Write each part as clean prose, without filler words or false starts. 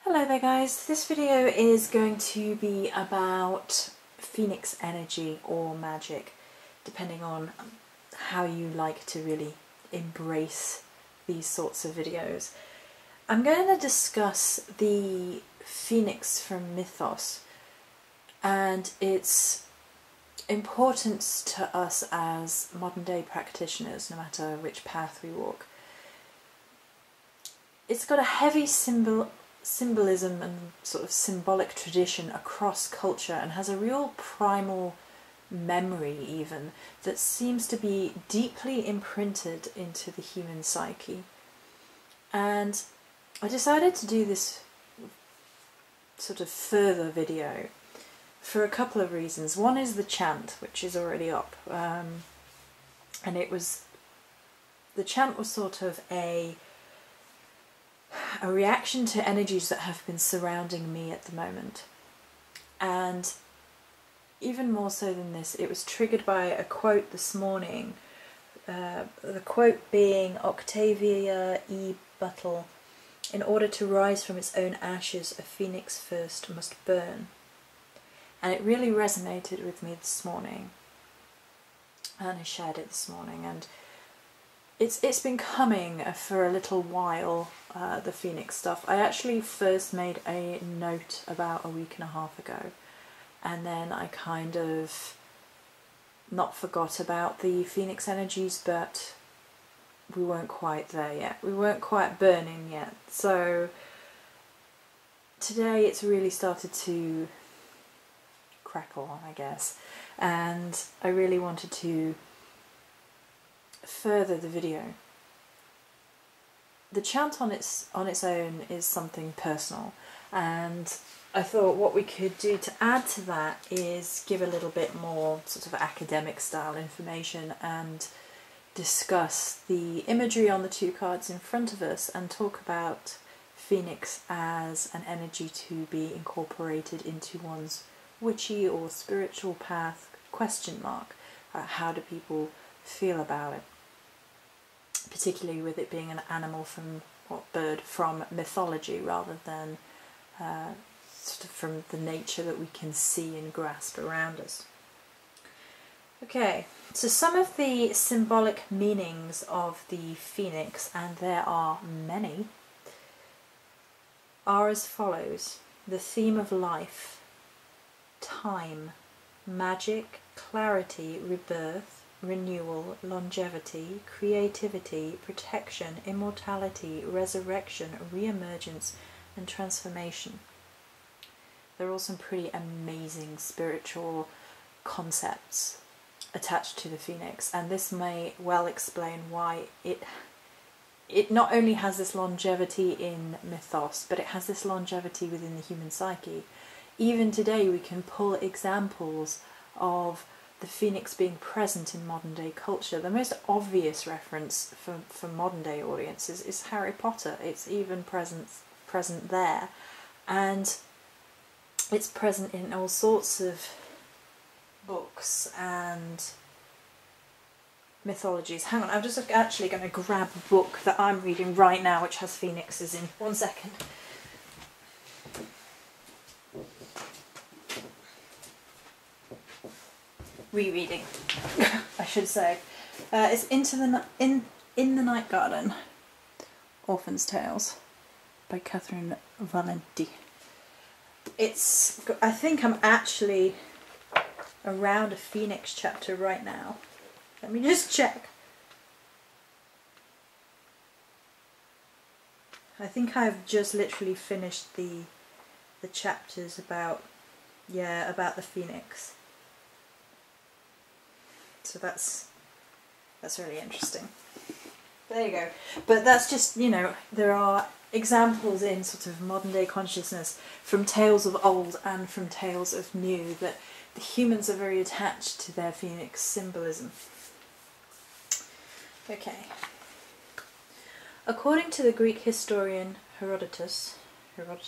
Hello there guys, this video is going to be about Phoenix energy or magic, depending on how you like to really embrace these sorts of videos. I'm going to discuss the Phoenix from mythos and its importance to us as modern day practitioners, no matter which path we walk. It's got a heavy symbolism and sort of symbolic tradition across culture and has a real primal memory even that seems to be deeply imprinted into the human psyche. And I decided to do this sort of further video for a couple of reasons. One is the chant, which is already up, and the chant was sort of a reaction to energies that have been surrounding me at the moment. And even more so than this, it was triggered by a quote this morning, the quote being Octavia E. Buttle, "In order to rise from its own ashes, a phoenix first must burn." And it really resonated with me this morning, and I shared it this morning, and it's been coming for a little while, the Phoenix stuff. I actually first made a note about a week and a half ago, and then I kind of not forgot about the Phoenix energies, but we weren't quite there yet. We weren't quite burning yet. So today it's really started to crackle on, I guess, and I really wanted to further the video. The chant on its own is something personal, and I thought what we could do to add to that is give a little bit more sort of academic style information and discuss the imagery on the two cards in front of us and talk about Phoenix as an energy to be incorporated into one's witchy or spiritual path, question mark. How do people feel about it? Particularly with it being an animal from, bird from mythology rather than sort of from the nature that we can see and grasp around us. Okay, so some of the symbolic meanings of the phoenix, and there are many, are as follows: the theme of life, time, magic, clarity, rebirth, renewal, longevity, creativity, protection, immortality, resurrection, re-emergence, and transformation. There are all some pretty amazing spiritual concepts attached to the phoenix, and this may well explain why it not only has this longevity in mythos, but it has this longevity within the human psyche. Even today we can pull examples of the phoenix being present in modern day culture. The most obvious reference for modern day audiences is Harry Potter. It's even present there, and it's present in all sorts of books and mythologies. Hang on, I'm just actually going to grab a book that I'm reading right now which has phoenixes in. 1 second. Rereading, I should say. It's In the Night Garden, Orphan's Tales by Catherine Valenti. I think I'm actually around a Phoenix chapter right now. Let me just check. I think I've just literally finished the chapters about the Phoenix. So that's really interesting. There you go. But that's just, there are examples in sort of modern day consciousness from tales of old and from tales of new that the humans are very attached to their phoenix symbolism. Okay. According to the Greek historian Herodotus, I'm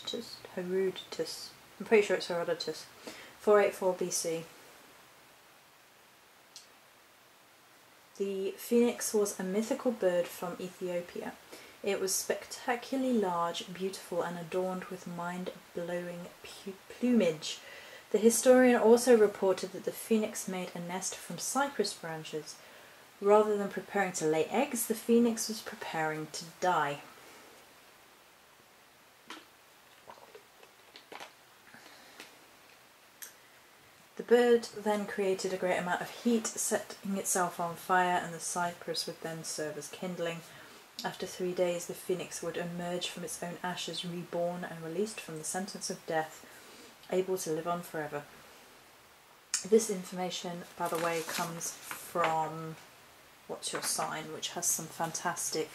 pretty sure it's Herodotus, 484 BC, the phoenix was a mythical bird from Ethiopia. It was spectacularly large, beautiful, and adorned with mind-blowing plumage. The historian also reported that the phoenix made a nest from cypress branches. Rather than preparing to lay eggs, the phoenix was preparing to die. The bird then created a great amount of heat, setting itself on fire, and the cypress would then serve as kindling. After 3 days, the phoenix would emerge from its own ashes, reborn and released from the sentence of death, able to live on forever. This information, by the way, comes from What's Your Sign, which has some fantastic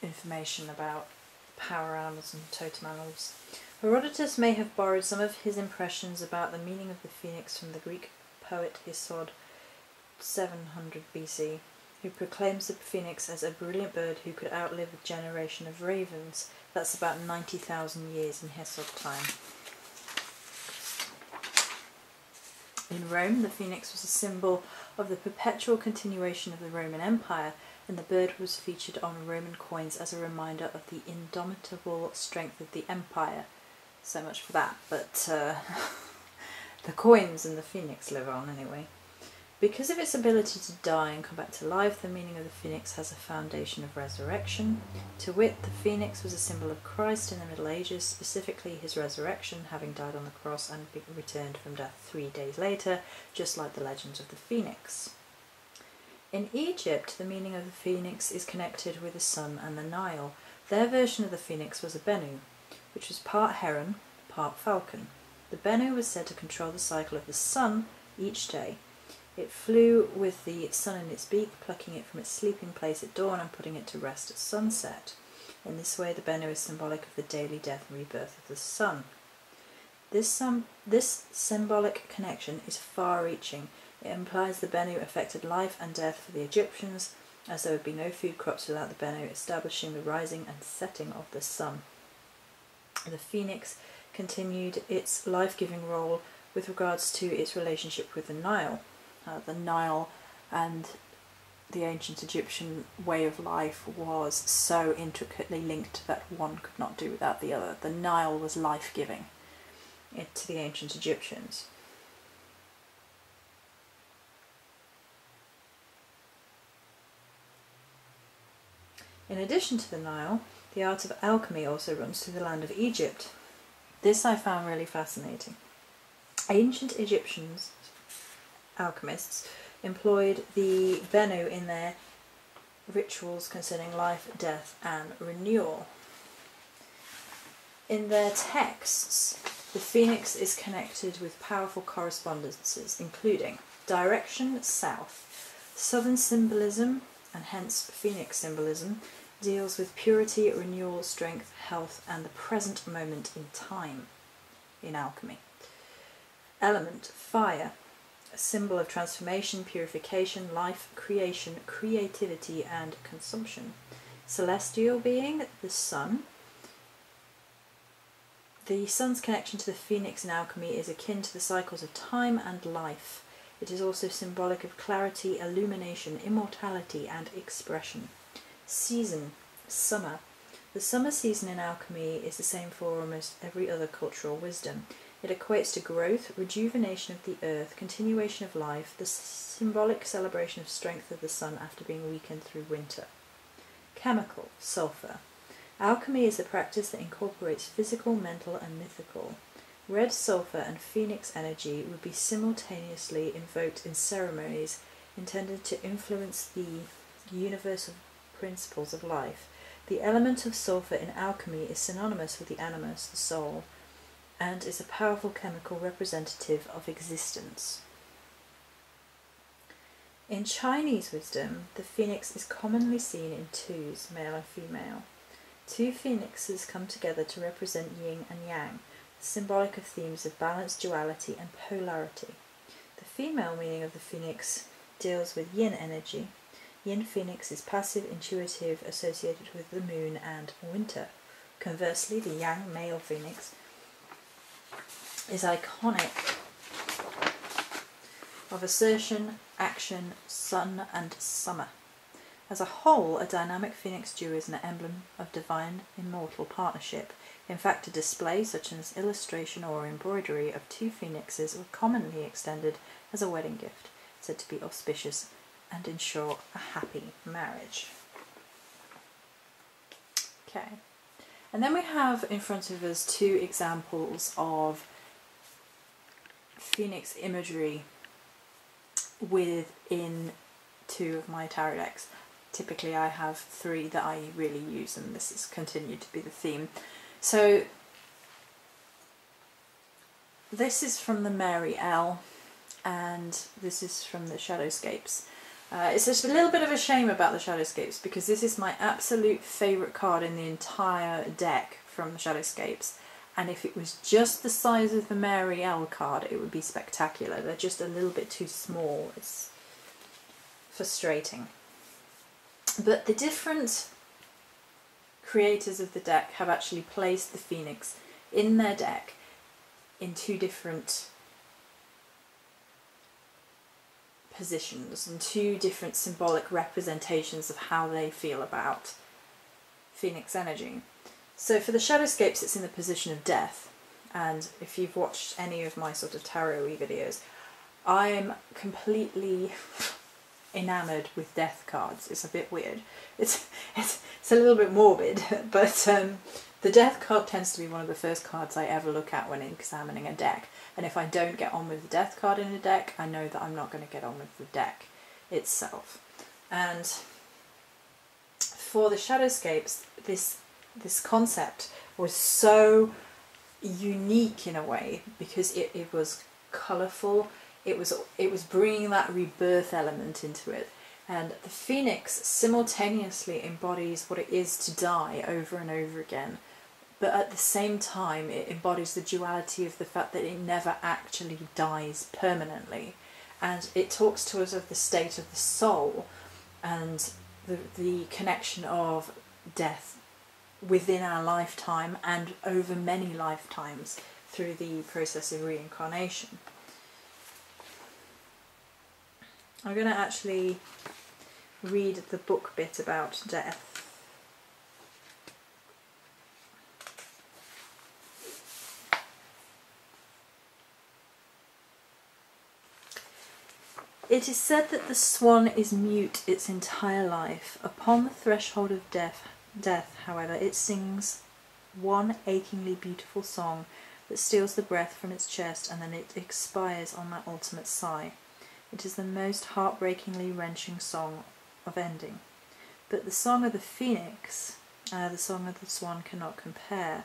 information about power animals and totem animals. Herodotus may have borrowed some of his impressions about the meaning of the phoenix from the Greek poet Hesiod, 700 BC, who proclaims the phoenix as a brilliant bird who could outlive a generation of ravens. That's about 90,000 years in Hesiod time. In Rome, the phoenix was a symbol of the perpetual continuation of the Roman Empire, and the bird was featured on Roman coins as a reminder of the indomitable strength of the empire. So much for that, but the coins and the phoenix live on anyway. Because of its ability to die and come back to life, the meaning of the phoenix has a foundation of resurrection. To wit, the phoenix was a symbol of Christ in the Middle Ages, specifically his resurrection, having died on the cross and returned from death 3 days later, just like the legend of the phoenix. In Egypt, the meaning of the phoenix is connected with the sun and the Nile. Their version of the phoenix was a Bennu, which was part heron, part falcon. The Bennu was said to control the cycle of the sun each day. It flew with the sun in its beak, plucking it from its sleeping place at dawn and putting it to rest at sunset. In this way, the Bennu is symbolic of the daily death and rebirth of the sun. This symbolic connection is far-reaching. It implies the Bennu affected life and death for the Egyptians, as there would be no food crops without the Bennu, establishing the rising and setting of the sun. The phoenix continued its life-giving role with regards to its relationship with the Nile. The Nile and the ancient Egyptian way of life was so intricately linked that one could not do without the other. The Nile was life-giving to the ancient Egyptians. In addition to the Nile, the art of alchemy also runs through the land of Egypt. This I found really fascinating. Ancient Egyptians, alchemists, employed the Bennu in their rituals concerning life, death, and renewal. In their texts, the phoenix is connected with powerful correspondences, including direction south. Southern symbolism, and hence phoenix symbolism, deals with purity, renewal, strength, health, and the present moment in time in alchemy. Element, fire, a symbol of transformation, purification, life, creation, creativity, and consumption. Celestial being, the sun. The sun's connection to the phoenix in alchemy is akin to the cycles of time and life. It is also symbolic of clarity, illumination, immortality, and expression. Season, summer. The summer season in alchemy is the same for almost every other cultural wisdom. It equates to growth, rejuvenation of the earth, continuation of life, the symbolic celebration of strength of the sun after being weakened through winter. Chemical, sulphur. Alchemy is a practice that incorporates physical, mental, and mythical. Red sulphur and phoenix energy would be simultaneously invoked in ceremonies intended to influence the universal principles of life. The element of sulphur in alchemy is synonymous with the animus, the soul, and is a powerful chemical representative of existence. In Chinese wisdom, the phoenix is commonly seen in twos, male and female. Two phoenixes come together to represent yin and yang, symbolic of themes of balance, duality, and polarity. The female meaning of the phoenix deals with yin energy. Yin phoenix is passive, intuitive, associated with the moon and winter. Conversely, the yang male phoenix is iconic of assertion, action, sun, and summer. As a whole, a dynamic phoenix dew is an emblem of divine immortal partnership. In fact, a display such as illustration or embroidery of two phoenixes were commonly extended as a wedding gift, said to be auspicious and ensure a happy marriage. Okay, and then we have in front of us two examples of phoenix imagery within two of my tarot decks. Typically I have three that I really use, and this has continued to be the theme. So this is from the Mary L, and this is from the Shadowscapes. It's just a little bit of a shame about the Shadowscapes, because this is my absolute favourite card in the entire deck from the Shadowscapes, and if it was just the size of the Mary L card it would be spectacular. They're just a little bit too small. It's frustrating. But the different creators of the deck have actually placed the Phoenix in their deck in two different positions and two different symbolic representations of how they feel about Phoenix energy. So for the Shadowscapes it's in the position of death, and if you've watched any of my sort of tarot-y videos, I'm completely enamoured with death cards. It's a bit weird. It's a little bit morbid, but the death card tends to be one of the first cards I ever look at when examining a deck. And if I don't get on with the death card in a deck, I know that I'm not going to get on with the deck itself. And for the Shadowscapes, this concept was so unique in a way, because it was colourful. It was bringing that rebirth element into it, and the Phoenix simultaneously embodies what it is to die over and over again, but at the same time it embodies the duality of the fact that it never actually dies permanently, and it talks to us of the state of the soul and the connection of death within our lifetime and over many lifetimes through the process of reincarnation. I'm going to actually read the book bit about death. It is said that the swan is mute its entire life. Upon the threshold of death, however, it sings one achingly beautiful song that steals the breath from its chest, and then it expires on that ultimate sigh. It is the most heartbreakingly wrenching song of ending. But the song of the phoenix, the song of the swan cannot compare.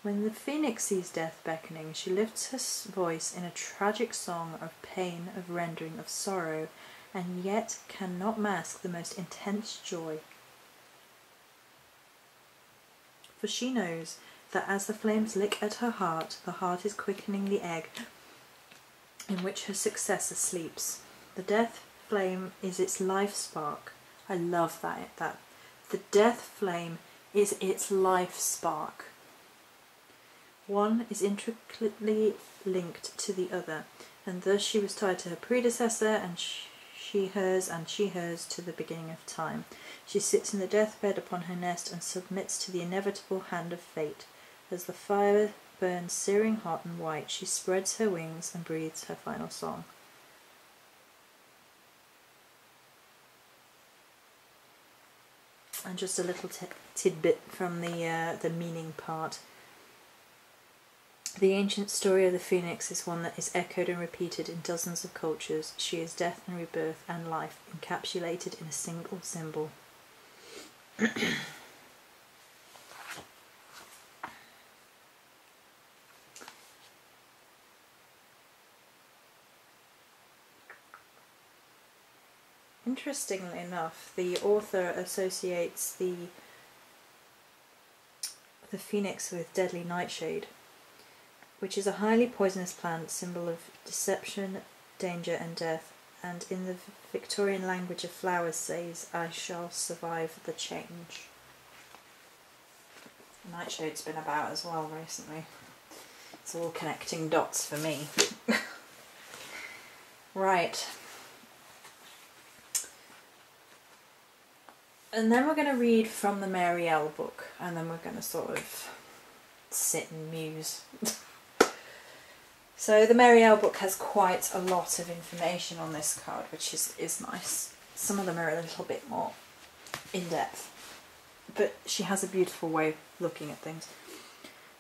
When the phoenix sees death beckoning, she lifts her voice in a tragic song of pain, of rendering, of sorrow, and yet cannot mask the most intense joy. For she knows that as the flames lick at her heart, the heart is quickening the egg in which her successor sleeps. The death flame is its life spark. I love that. The death flame is its life spark. One is intricately linked to the other, and thus she was tied to her predecessor, and she hers to the beginning of time. She sits in the deathbed upon her nest and submits to the inevitable hand of fate. As the fire burns searing hot and white, she spreads her wings and breathes her final song. And just a little tidbit from the meaning part. The ancient story of the phoenix is one that is echoed and repeated in dozens of cultures. She is death and rebirth and life encapsulated in a single symbol. Interestingly enough, the author associates the phoenix with deadly nightshade, which is a highly poisonous plant, symbol of deception, danger and death, and in the Victorian language of flowers says, "I shall survive the change." Nightshade's been about as well recently. It's all connecting dots for me. Right. And then we're going to read from the Mary L book, and then we're going to sort of sit and muse. So the Mary L book has quite a lot of information on this card, which is nice. Some of them are a little bit more in-depth, but she has a beautiful way of looking at things.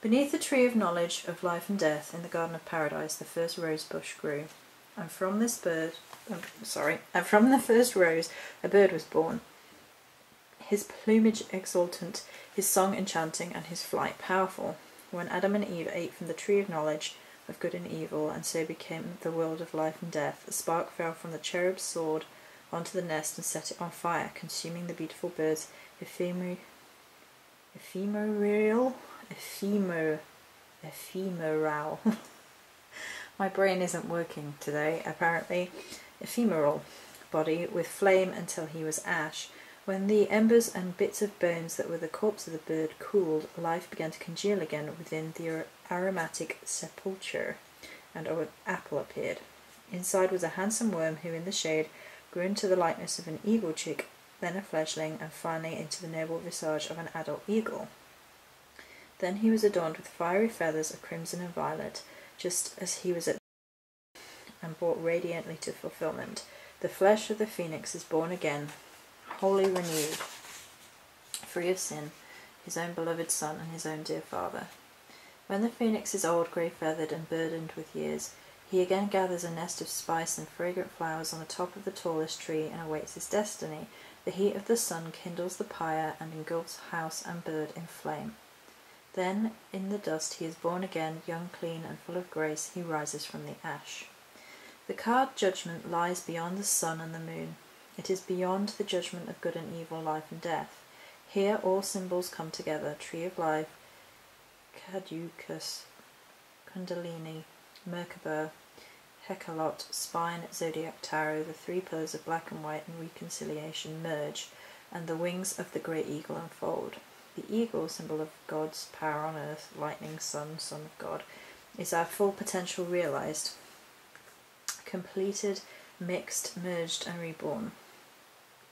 Beneath the tree of knowledge of life and death in the Garden of Paradise, the first rose bush grew, and from the first rose a bird was born. His plumage exultant, his song enchanting, and his flight powerful. When Adam and Eve ate from the tree of knowledge of good and evil, and so became the world of life and death, a spark fell from the cherub's sword onto the nest and set it on fire, consuming the beautiful bird's ephemeral. My brain isn't working today, apparently. Ephemeral body with flame until he was ash. When the embers and bits of bones that were the corpse of the bird cooled, life began to congeal again within the aromatic sepulchre, and an apple appeared. Inside was a handsome worm who, in the shade, grew into the likeness of an eagle chick, then a fledgling, and finally into the noble visage of an adult eagle. Then he was adorned with fiery feathers of crimson and violet, just as he was at and brought radiantly to fulfillment. The flesh of the phoenix is born again, wholly renewed, free of sin, his own beloved son and his own dear father. When the phoenix is old, grey-feathered, and burdened with years, he again gathers a nest of spice and fragrant flowers on the top of the tallest tree and awaits his destiny. The heat of the sun kindles the pyre and engulfs house and bird in flame. Then, in the dust, he is born again, young, clean, and full of grace. He rises from the ash. The card Judgment lies beyond the sun and the moon. It is beyond the judgment of good and evil, life and death. Here all symbols come together: tree of life, caducus, kundalini, Merkaba, Hecalot, spine, zodiac, tarot, the three pillars of black and white and reconciliation merge, and the wings of the great eagle unfold. The eagle, symbol of God's power on earth, lightning, sun, son of God, is our full potential realized, completed, mixed, merged, and reborn.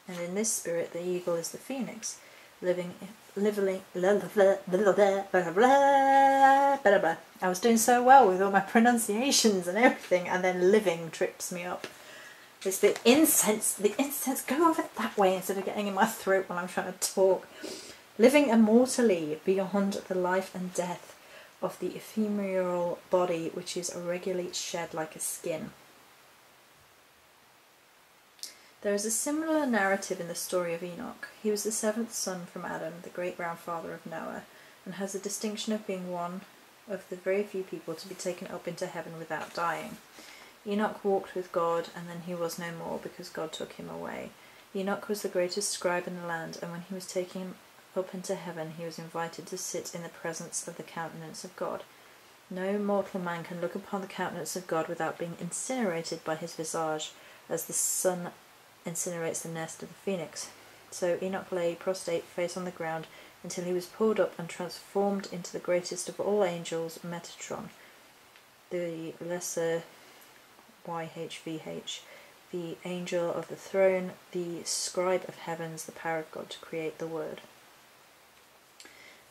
And in this spirit, the eagle is the phoenix, I was doing so well with all my pronunciations and everything, and then living trips me up. It's the incense. The incense, go over that way instead of getting in my throat while I'm trying to talk. Living immortally beyond the life and death of the ephemeral body, which is irregularly shed like a skin. There is a similar narrative in the story of Enoch. He was the seventh son from Adam, the great-grandfather of Noah, and has the distinction of being one of the very few people to be taken up into heaven without dying. Enoch walked with God, and then he was no more, because God took him away. Enoch was the greatest scribe in the land, and when he was taken up into heaven, he was invited to sit in the presence of the countenance of God. No mortal man can look upon the countenance of God without being incinerated by his visage, as the sun incinerates the nest of the phoenix. So Enoch lay prostrate, face on the ground, until he was pulled up and transformed into the greatest of all angels, Metatron, the lesser YHVH, the angel of the throne, the scribe of heavens, the power of God to create the word.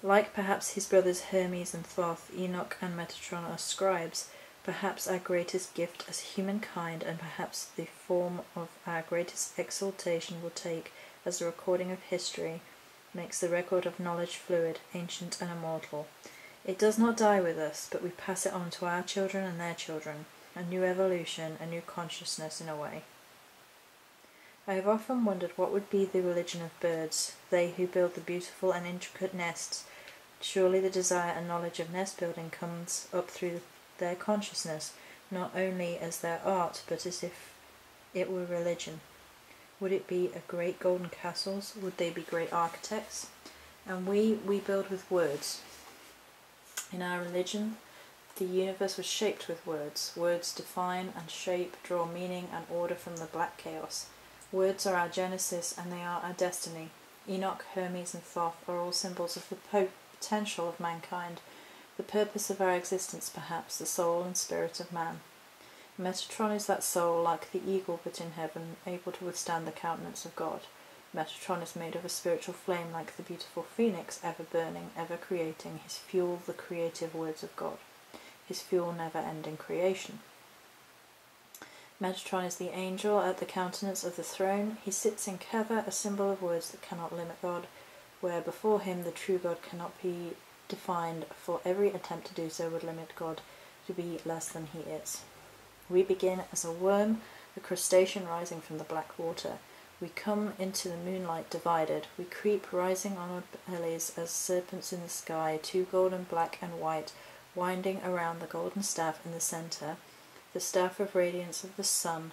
Like perhaps his brothers Hermes and Thoth, Enoch and Metatron are scribes, perhaps our greatest gift as humankind, and perhaps the form of our greatest exaltation will take, as the recording of history makes the record of knowledge fluid, ancient and immortal. It does not die with us, but we pass it on to our children and their children, a new evolution, a new consciousness in a way. I have often wondered what would be the religion of birds, they who build the beautiful and intricate nests. Surely the desire and knowledge of nest building comes up through their consciousness, not only as their art, but as if it were religion. Would it be a great golden castles? Would they be great architects? And we build with words. In our religion, the universe was shaped with words. Words define and shape, draw meaning and order from the black chaos. Words are our genesis, and they are our destiny. Enoch, Hermes, and Thoth are all symbols of the potential of mankind, the purpose of our existence perhaps, the soul and spirit of man. Metatron is that soul, like the eagle but in heaven, able to withstand the countenance of God. Metatron is made of a spiritual flame like the beautiful phoenix, ever burning, ever creating, his fuel the creative words of God, his fuel never-ending creation. Metatron is the angel at the countenance of the throne. He sits in Keva, a symbol of words that cannot limit God, where before him the true God cannot be defined, for every attempt to do so would limit God to be less than he is. We begin as a worm, a crustacean rising from the black water. We come into the moonlight divided. We creep, rising on our bellies as serpents in the sky, two golden, black and white, winding around the golden staff in the centre, the staff of radiance of the sun,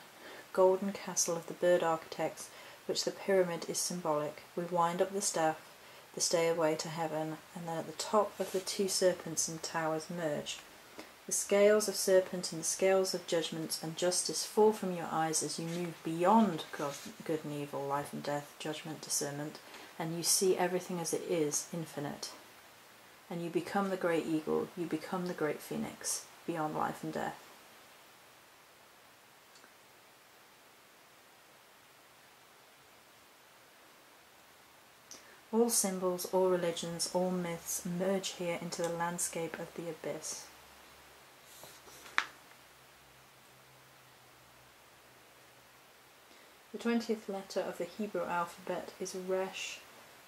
golden castle of the bird architects, which the pyramid is symbolic. We wind up the staff, the stairway to heaven, and then at the top of the two serpents and towers merge. The scales of serpent and the scales of judgment and justice fall from your eyes as you move beyond good and evil, life and death, judgment, discernment, and you see everything as it is, infinite. And you become the great eagle, you become the great phoenix, beyond life and death. All symbols, all religions, all myths merge here into the landscape of the abyss. The 20th letter of the Hebrew alphabet is Resh.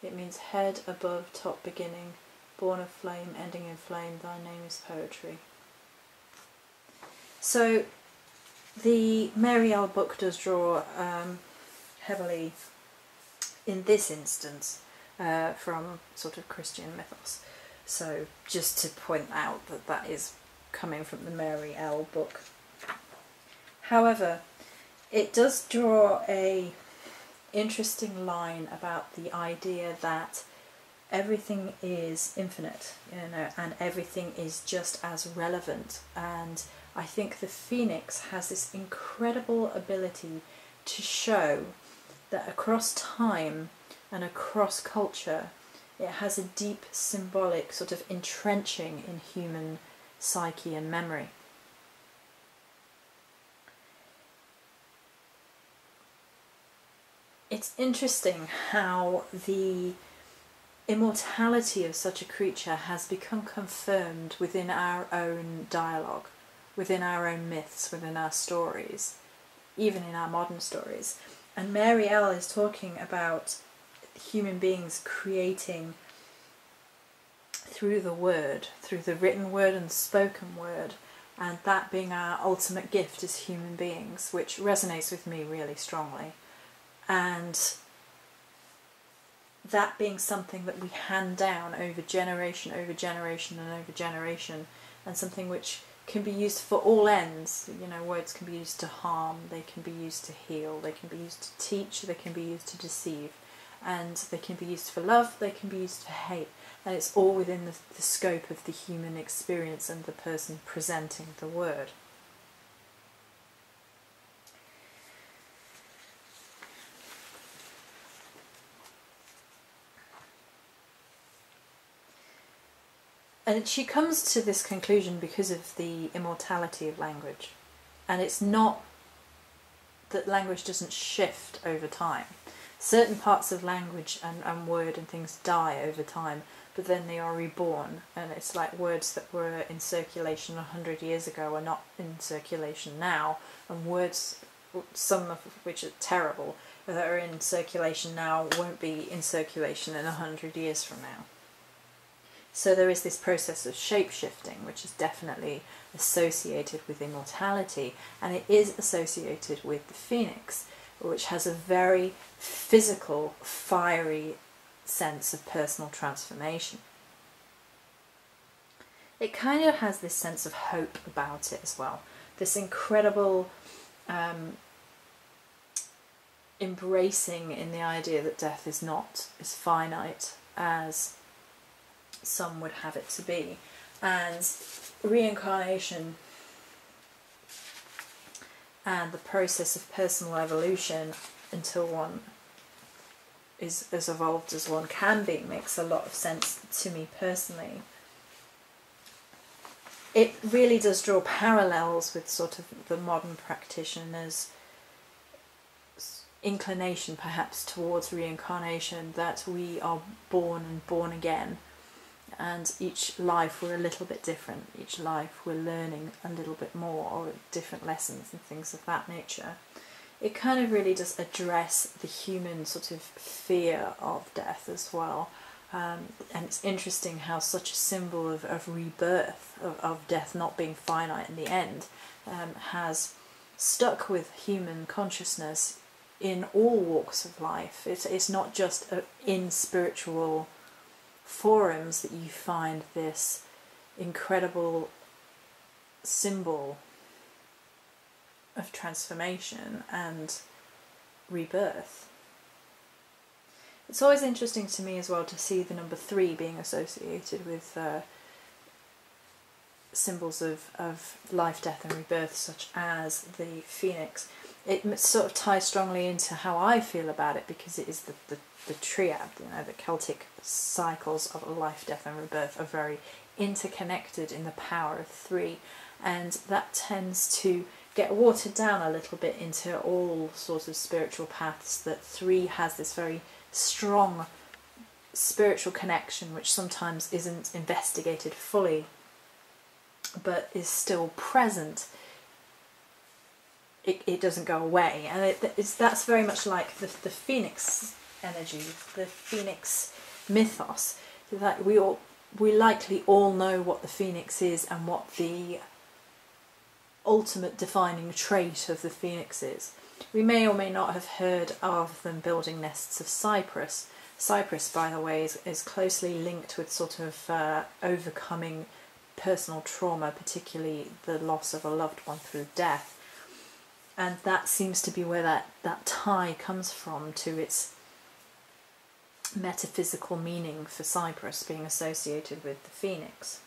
It means head, above, top, beginning, born of flame, ending in flame, thy name is poetry. So the Mariel book does draw heavily, in this instance, from sort of Christian mythos. So just to point out that that is coming from the Mariel book. However, it does draw a interesting line about the idea that everything is infinite, and everything is just as relevant. And I think the Phoenix has this incredible ability to show that across time and across culture, it has a deep symbolic sort of entrenching in human psyche and memory. It's interesting how the immortality of such a creature has become confirmed within our own dialogue, within our own myths, within our stories, even in our modern stories. And Mariel is talking about human beings creating through the word, through the written word and spoken word, and that being our ultimate gift as human beings, which resonates with me really strongly. And that being something that we hand down over generation and over generation, and something which can be used for all ends. Words can be used to harm, they can be used to heal, they can be used to teach, they can be used to deceive, and they can be used for love, they can be used for hate, and it's all within the scope of the human experience and the person presenting the word. And she comes to this conclusion because of the immortality of language. And it's not that language doesn't shift over time. Certain parts of language and word and things die over time, but then they are reborn. And it's like words that were in circulation 100 years ago are not in circulation now. And words, some of which are terrible, that are in circulation now won't be in circulation in 100 years from now. So there is this process of shape-shifting, which is definitely associated with immortality, and it is associated with the phoenix, which has a very physical, fiery sense of personal transformation. It kind of has this sense of hope about it as well, this incredible embracing in the idea that death is not as finite as some would have it to be, and reincarnation and the process of personal evolution until one is as evolved as one can be makes a lot of sense to me personally. It really does draw parallels with sort of the modern practitioners' inclination perhaps towards reincarnation, that we are born and born again, and each life we're a little bit different, each life we're learning a little bit more, or different lessons and things of that nature. It kind of really does address the human sort of fear of death as well. And it's interesting how such a symbol of rebirth, of death not being finite in the end, has stuck with human consciousness in all walks of life. It's not just in spiritual forums that you find this incredible symbol of transformation and rebirth. It's always interesting to me as well to see the number 3 being associated with symbols of life, death and rebirth, such as the phoenix. It sort of ties strongly into how I feel about it, because it is the triad, you know, the Celtic cycles of life, death and rebirth are very interconnected in the power of 3, and that tends to get watered down a little bit into all sorts of spiritual paths, that 3 has this very strong spiritual connection which sometimes isn't investigated fully but is still present. It doesn't go away, and that's very much like the phoenix energy, the phoenix mythos, that we likely all know what the phoenix is and what the ultimate defining trait of the phoenix is. We may or may not have heard of them building nests of cypress. Cypress, by the way, is closely linked with sort of overcoming personal trauma, particularly the loss of a loved one through death. And that seems to be where that tie comes from to its metaphysical meaning for cypress being associated with the phoenix.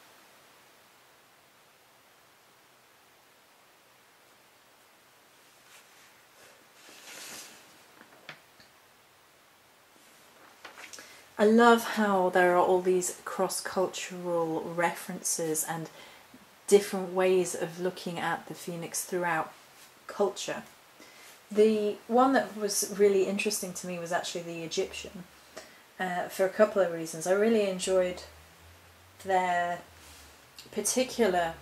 I love how there are all these cross-cultural references and different ways of looking at the phoenix throughout culture. The one that was really interesting to me was actually the Egyptian, for a couple of reasons. I really enjoyed their particular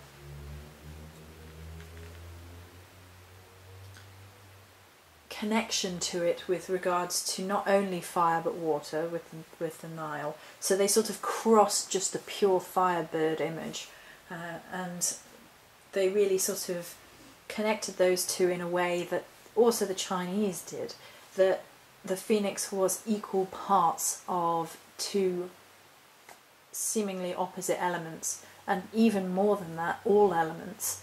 connection to it with regards to not only fire but water with the Nile. So they sort of crossed just the pure firebird image, and they really sort of connected those two in a way that also the Chinese did, that the phoenix was equal parts of 2 seemingly opposite elements, and even more than that, all elements,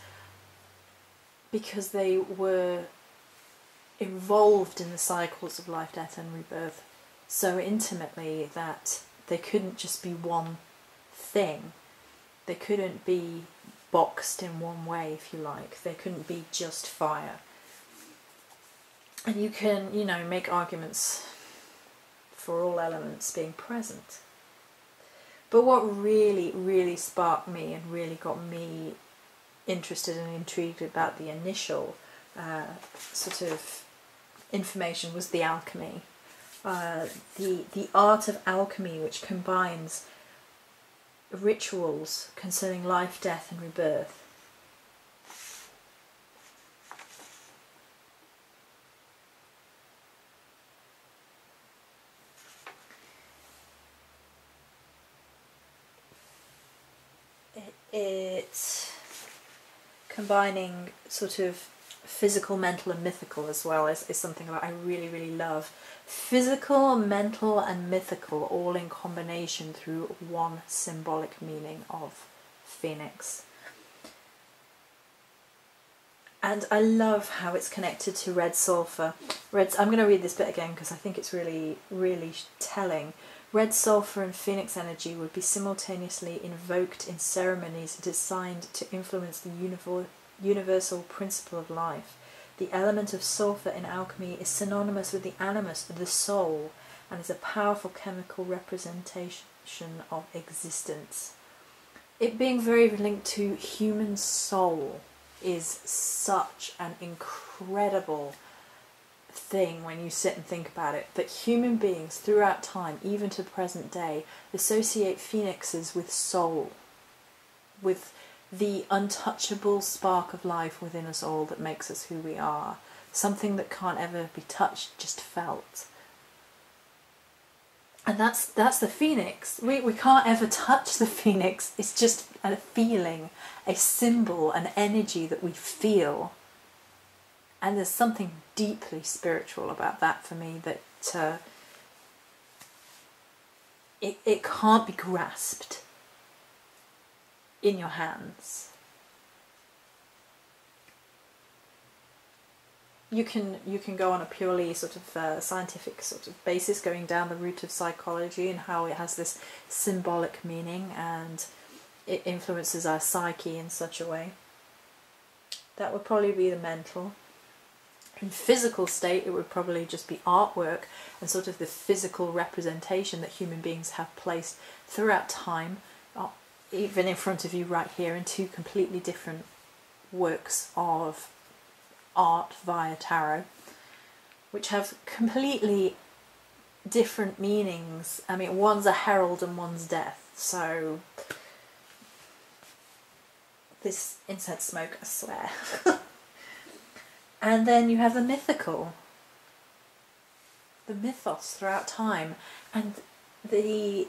because they were involved in the cycles of life, death and rebirth so intimately that they couldn't just be one thing. They couldn't be boxed in one way, if you like. They couldn't be just fire. And you can, you know, make arguments for all elements being present. But what really, really sparked me and really got me interested and intrigued about the initial sort of information was the alchemy. The art of alchemy, which combines rituals concerning life, death and rebirth. It's combining sort of physical, mental and mythical as well is something that I really, really love. Physical, mental and mythical all in combination through one symbolic meaning of phoenix. And I love how it's connected to red sulphur. I'm going to read this bit again because I think it's really, really telling. Red sulphur and phoenix energy would be simultaneously invoked in ceremonies designed to influence the universal principle of life. The element of sulphur in alchemy is synonymous with the animus, the soul, and is a powerful chemical representation of existence. It being very linked to human soul is such an incredible thing when you sit and think about it, that human beings throughout time, even to present day, associate phoenixes with soul, with the untouchable spark of life within us all that makes us who we are, something that can't ever be touched, just felt. And that's the phoenix. We can't ever touch the phoenix. It's just a feeling, a symbol, an energy that we feel. And there's something deeply spiritual about that for me, that it can't be grasped in your hands. You can go on a purely sort of scientific sort of basis, going down the route of psychology and how it has this symbolic meaning and it influences our psyche in such a way. That would probably be the mental. In physical state, it would probably just be artwork and sort of the physical representation that human beings have placed throughout time, even in front of you right here, in two completely different works of art via tarot, which have completely different meanings. I mean, one's a herald and one's death, so this incense smoke, I swear. And then you have the mythical, the mythos throughout time, and the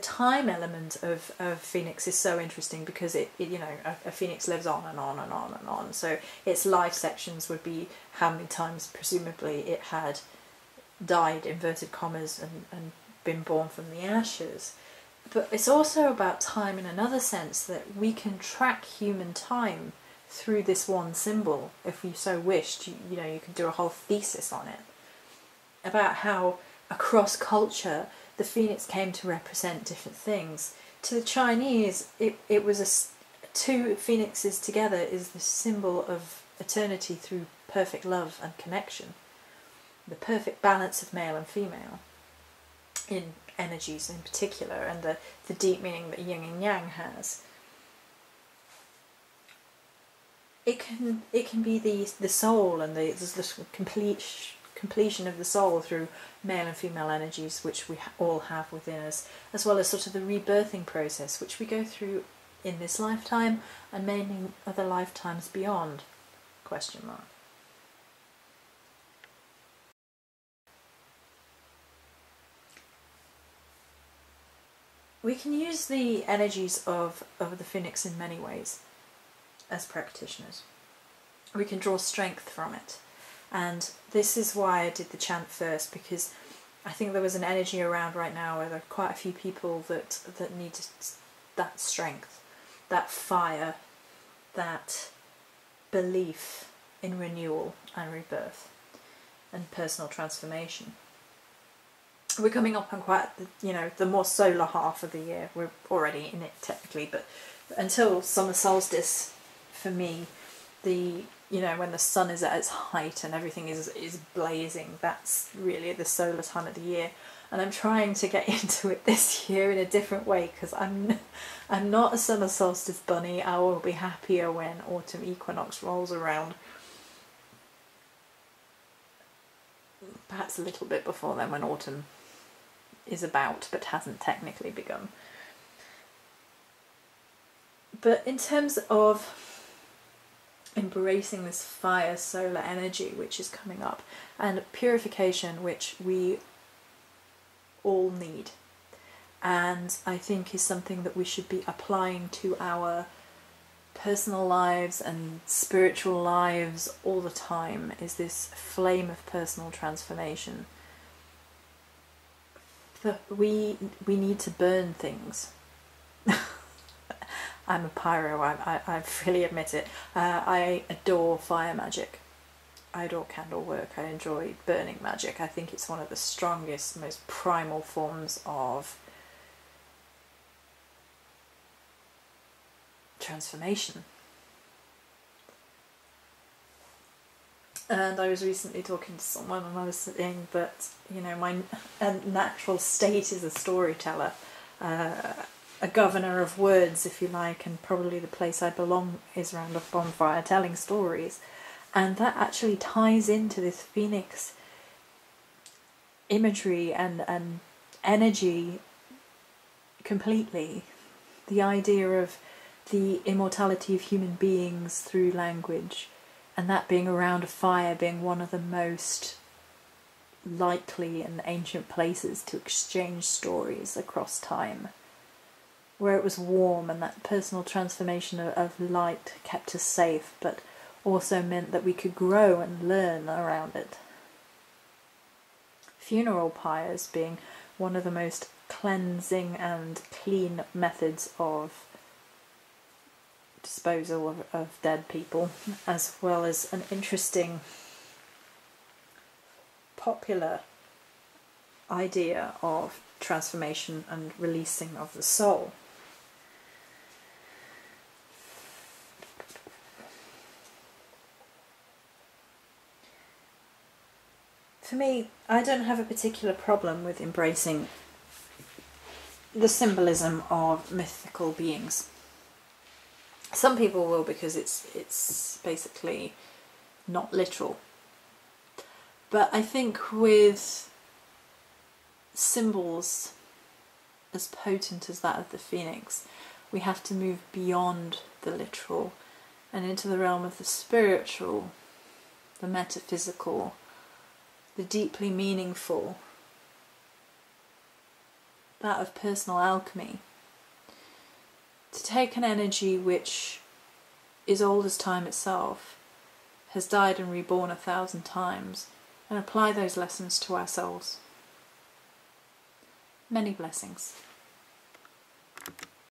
time element of Phoenix is so interesting because it you know, a phoenix lives on and on and on and on. So its life sections would be how many times presumably it had died, inverted commas, and been born from the ashes. But it's also about time in another sense, that we can track human time through this one symbol. If you so wished, you know, you could do a whole thesis on it about how across culture the phoenix came to represent different things. To the Chinese, it was two phoenixes together is the symbol of eternity through perfect love and connection, the perfect balance of male and female in energies in particular, and the deep meaning that yin and yang has. It can be the soul and the completion of the soul through male and female energies, which we all have within us, as well as sort of the rebirthing process, which we go through in this lifetime and many other lifetimes beyond, question mark. We can use the energies of the phoenix in many ways as practitioners. We can draw strength from it. And this is why I did the chant first, because I think there was an energy around right now where there are quite a few people that need that strength, that fire, that belief in renewal and rebirth and personal transformation. We're coming up on quite, you know, the more solar half of the year. We're already in it technically, but until summer solstice, for me, you know, when the sun is at its height and everything is blazing, that's really the solar time of the year. And I'm trying to get into it this year in a different way, because I'm not a summer solstice bunny. I will be happier when autumn equinox rolls around. Perhaps a little bit before then, when autumn is about but hasn't technically begun. But in terms of embracing this fire solar energy which is coming up, and purification, which we all need, and I think is something that we should be applying to our personal lives and spiritual lives all the time, is this flame of personal transformation. That we need to burn things. I'm a pyro, I freely admit it. I adore fire magic. I adore candle work. I enjoy burning magic. I think it's one of the strongest, most primal forms of transformation. And I was recently talking to someone and I was saying that, you know, my natural state is a storyteller. A governor of words, if you like, and probably the place I belong is round a bonfire telling stories. And that actually ties into this phoenix imagery and energy completely. The idea of the immortality of human beings through language, and that being around a fire being one of the most likely and ancient places to exchange stories across time, where it was warm, and that personal transformation of light kept us safe, but also meant that we could grow and learn around it. Funeral pyres being one of the most cleansing and clean methods of disposal of dead people, as well as an interesting popular idea of transformation and releasing of the soul. For me, I don't have a particular problem with embracing the symbolism of mythical beings. Some people will, because it's basically not literal. But I think with symbols as potent as that of the phoenix, we have to move beyond the literal and into the realm of the spiritual, the metaphysical, the deeply meaningful, that of personal alchemy. To take an energy which is old as time itself, has died and reborn 1,000 times, and apply those lessons to ourselves. Many blessings.